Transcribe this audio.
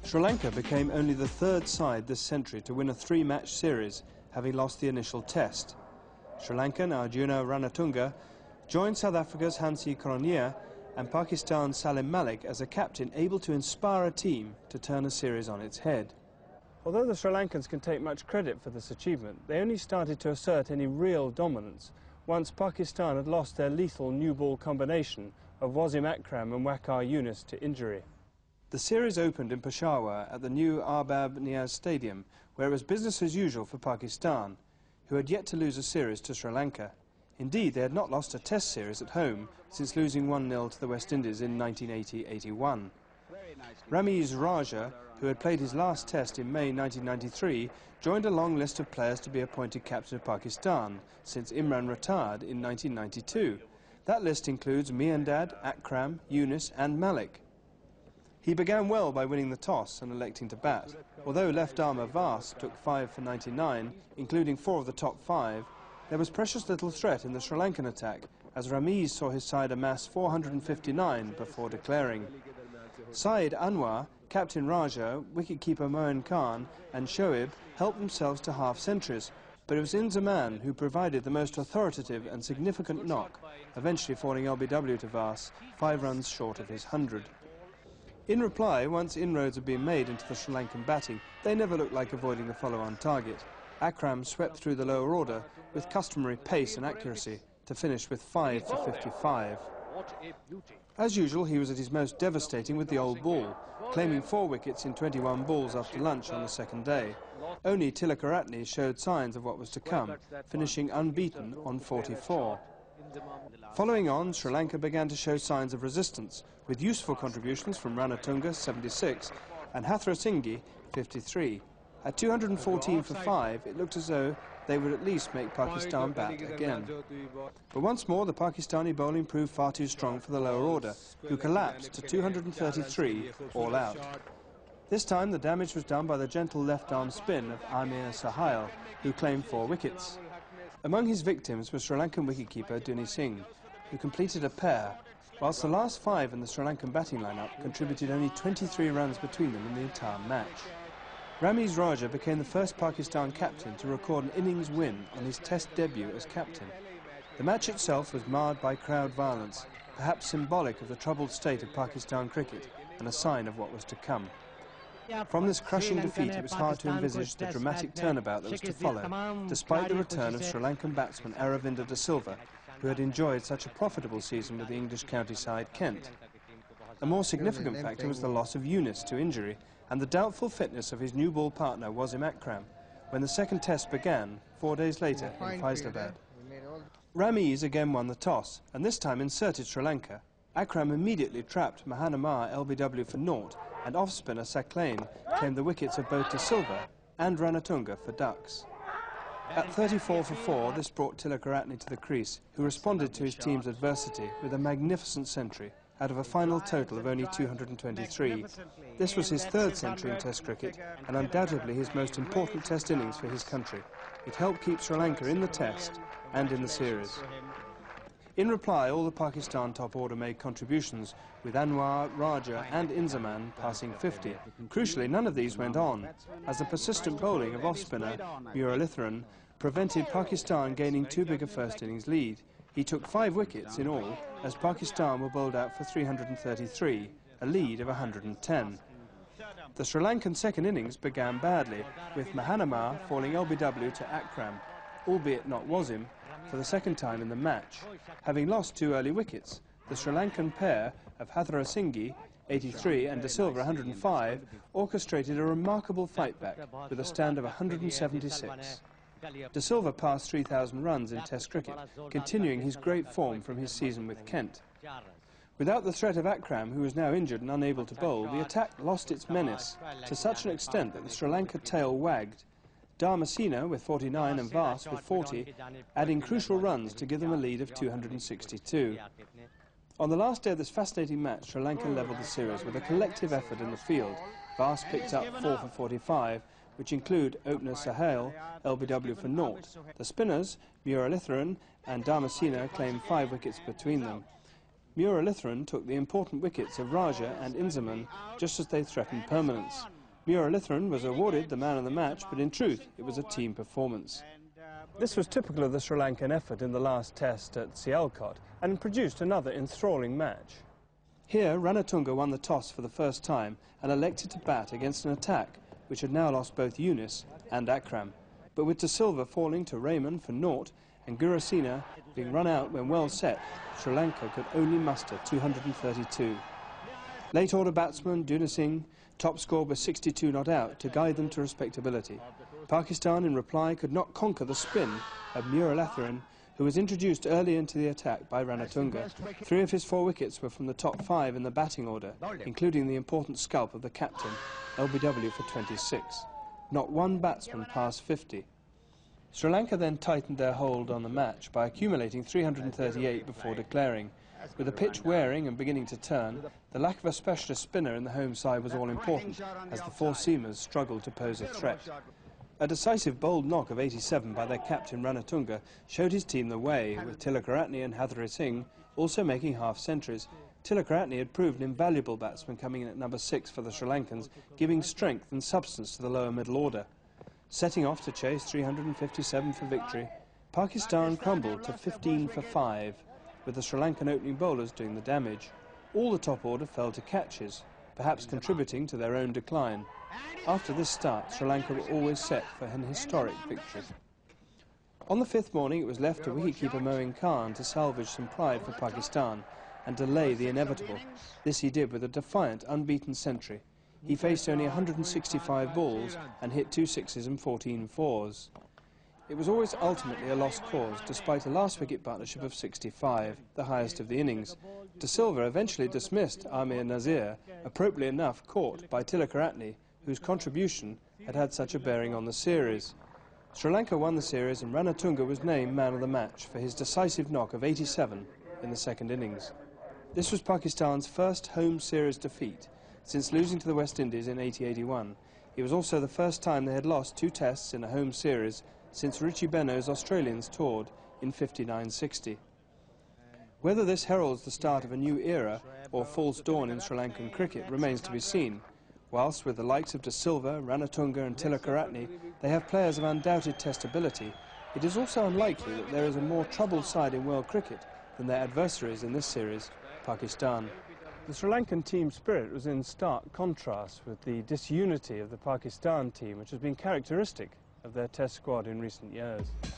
Sri Lanka became only the third side this century to win a three-match series, having lost the initial test. Sri Lankan Arjuna Ranatunga joined South Africa's Hansi Cronje and Pakistan's Salim Malik as a captain able to inspire a team to turn a series on its head. Although the Sri Lankans can take much credit for this achievement, they only started to assert any real dominance once Pakistan had lost their lethal new ball combination of Wasim Akram and Waqar Younis to injury. The series opened in Peshawar at the new Arbab Niaz Stadium, where it was business as usual for Pakistan, who had yet to lose a series to Sri Lanka. Indeed, they had not lost a test series at home since losing 1-0 to the West Indies in 1980-81. Ramiz Raja, who had played his last test in May 1993, joined a long list of players to be appointed captain of Pakistan since Imran retired in 1992. That list includes Miandad, Akram, Younis and Malik. He began well by winning the toss and electing to bat. Although left-armer Vas took 5 for 99, including 4 of the top 5, there was precious little threat in the Sri Lankan attack, as Ramiz saw his side amass 459 before declaring. Syed Anwar, Captain Raja, wicketkeeper Moin Khan and Shoaib helped themselves to half-centuries, but it was Inzaman who provided the most authoritative and significant knock, eventually falling LBW to Vas, 5 runs short of his 100. In reply, once inroads had been made into the Sri Lankan batting, they never looked like avoiding the follow-on target. Akram swept through the lower order with customary pace and accuracy to finish with 5 for 55. As usual, he was at his most devastating with the old ball, claiming 4 wickets in 21 balls after lunch on the second day. Only Tilakaratne showed signs of what was to come, finishing unbeaten on 44. Following on, Sri Lanka began to show signs of resistance, with useful contributions from Ranatunga, 76, and Hathrasinghe, 53. At 214 for 5, it looked as though they would at least make Pakistan bat again. But once more, the Pakistani bowling proved far too strong for the lower order, who collapsed to 233 all out. This time, the damage was done by the gentle left-arm spin of Amir Sahail, who claimed 4 wickets. Among his victims was Sri Lankan wicketkeeper Duni Singh, who completed a pair, whilst the last 5 in the Sri Lankan batting lineup contributed only 23 runs between them in the entire match. Ramiz Raja became the first Pakistan captain to record an innings win on his test debut as captain. The match itself was marred by crowd violence, perhaps symbolic of the troubled state of Pakistan cricket and a sign of what was to come. From this crushing defeat, it was hard to envisage the dramatic turnabout that was to follow, despite the return of Sri Lankan batsman Aravinda de Silva, who had enjoyed such a profitable season with the English county side Kent. A more significant factor was the loss of Younis to injury and the doubtful fitness of his new ball partner Wasim Akram when the second test began 4 days later in Faisalabad. Ramiz again won the toss and this time inserted Sri Lanka. Akram immediately trapped Mahanama LBW for naught, and off-spinner Saklain claimed the wickets of both De Silva and Ranatunga for ducks. At 34 for 4, this brought Tilakaratne to the crease, who responded to his team's adversity with a magnificent century out of a final total of only 223. This was his 3rd century in Test cricket and undoubtedly his most important Test innings for his country. It helped keep Sri Lanka in the Test and in the series. In reply, all the Pakistan top order made contributions, with Anwar, Raja and Inzaman passing 50. Crucially, none of these went on, as the persistent bowling of off-spinner Muralitharan prevented Pakistan gaining too big a first innings lead. He took 5 wickets in all, as Pakistan were bowled out for 333, a lead of 110. The Sri Lankan second innings began badly, with Mahanama falling LBW to Akram, albeit not Wasim, for the second time in the match. Having lost 2 early wickets, the Sri Lankan pair of Hathrasinghe, 83, and De Silva, 105, orchestrated a remarkable fight back with a stand of 176. De Silva passed 3,000 runs in Test cricket, continuing his great form from his season with Kent. Without the threat of Akram, who was now injured and unable to bowl, the attack lost its menace to such an extent that the Sri Lanka tail wagged. Dharmasena with 49 and Vas with 40, adding crucial runs to give them a lead of 262. On the last day of this fascinating match, Sri Lanka levelled the series with a collective effort in the field. Vas picked up 4 for 45, which include opener Sahail, LBW for naught. The spinners, Muralitharan and Dharmasena, claimed 5 wickets between them. Muralitharan took the important wickets of Raja and Inzaman just as they threatened permanence. Muralitharan was awarded the man of the match, but in truth it was a team performance. This was typical of the Sri Lankan effort in the last test at Sialkot and produced another enthralling match. Here, Ranatunga won the toss for the first time and elected to bat against an attack which had now lost both Yunus and Akram. But with De Silva falling to Raymond for naught and Gurasena being run out when well set, Sri Lanka could only muster 232. Late order batsman Duna Singh top scored with 62 not out to guide them to respectability. Pakistan in reply could not conquer the spin of Muralitharan, who was introduced early into the attack by Ranatunga. 3 of his 4 wickets were from the top 5 in the batting order, including the important scalp of the captain, LBW for 26. Not one batsman passed 50. Sri Lanka then tightened their hold on the match by accumulating 338 before declaring. With the pitch wearing and beginning to turn, the lack of a specialist spinner in the home side was all important as the 4 seamers struggled to pose a threat. A decisive bold knock of 87 by their captain Ranatunga showed his team the way, with Tilakaratne and Hadri Singh also making half-centuries. Tilakaratne had proved an invaluable batsman coming in at number 6 for the Sri Lankans, giving strength and substance to the lower middle order. Setting off to chase 357 for victory, Pakistan crumbled to 15 for 5, with the Sri Lankan opening bowlers doing the damage. All the top order fell to catches, perhaps contributing to their own decline. After this start, Sri Lanka were always set for an historic victory. On the 5th morning, it was left to wicketkeeper Moin Khan to salvage some pride for Pakistan and delay the inevitable. This he did with a defiant, unbeaten century. He faced only 165 balls and hit 2 sixes and 14 fours. It was always ultimately a lost cause, despite a last-wicket partnership of 65, the highest of the innings. De Silva eventually dismissed Amir Nazir, appropriately enough caught by Tilakaratne, whose contribution had had such a bearing on the series. Sri Lanka won the series and Ranatunga was named man of the match for his decisive knock of 87 in the second innings. This was Pakistan's first home series defeat since losing to the West Indies in 80-81. It was also the first time they had lost 2 tests in a home series since Richie Benaud's Australians toured in 59-60. Whether this heralds the start of a new era or false dawn in Sri Lankan cricket remains to be seen. Whilst with the likes of De Silva, Ranatunga and Tilakaratne they have players of undoubted testability, it is also unlikely that there is a more troubled side in world cricket than their adversaries in this series, Pakistan. The Sri Lankan team spirit was in stark contrast with the disunity of the Pakistan team, which has been characteristic of their test squad in recent years.